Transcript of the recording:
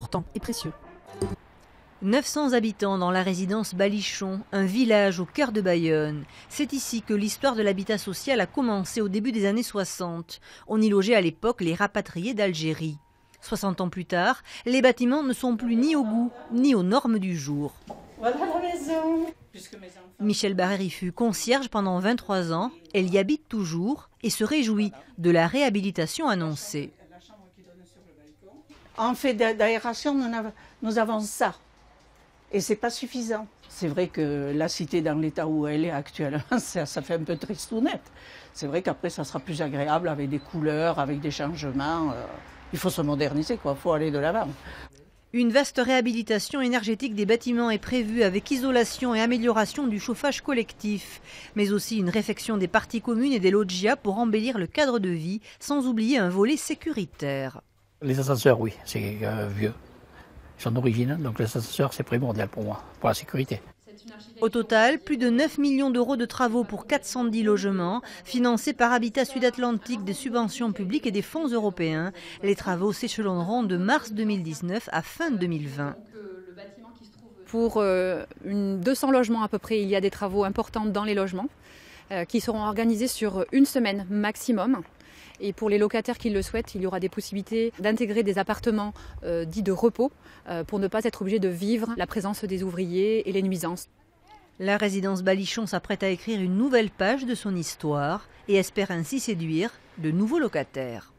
important et précieux. 900 habitants dans la résidence Balichon, un village au cœur de Bayonne. C'est ici que l'histoire de l'habitat social a commencé au début des années 60. On y logeait à l'époque les rapatriés d'Algérie. 60 ans plus tard, les bâtiments ne sont plus ni au goût ni aux normes du jour. Voilà la maison. Michel Barrère y fut concierge pendant 23 ans. Elle y habite toujours et se réjouit de la réhabilitation annoncée. En fait d'aération, nous avons ça. Et c'est pas suffisant. C'est vrai que la cité dans l'état où elle est actuellement, ça fait un peu tristounette. C'est vrai qu'après ça sera plus agréable avec des couleurs, avec des changements. Il faut se moderniser, quoi. Il faut aller de l'avant. Une vaste réhabilitation énergétique des bâtiments est prévue avec isolation et amélioration du chauffage collectif, mais aussi une réfection des parties communes et des loggias pour embellir le cadre de vie, sans oublier un volet sécuritaire. Les ascenseurs, oui, c'est vieux. Ils sont d'origine, donc les ascenseurs, c'est primordial pour moi, pour la sécurité. Au total, plus de 9 millions d'euros de travaux pour 410 logements, financés par Habitat Sud-Atlantique, des subventions publiques et des fonds européens. Les travaux s'échelonneront de mars 2019 à fin 2020. Pour 200 logements à peu près, il y a des travaux importants dans les logements qui seront organisés sur une semaine maximum. Et pour les locataires qui le souhaitent, il y aura des possibilités d'intégrer des appartements dits de repos pour ne pas être obligé de vivre la présence des ouvriers et les nuisances. La résidence Balichon s'apprête à écrire une nouvelle page de son histoire et espère ainsi séduire de nouveaux locataires.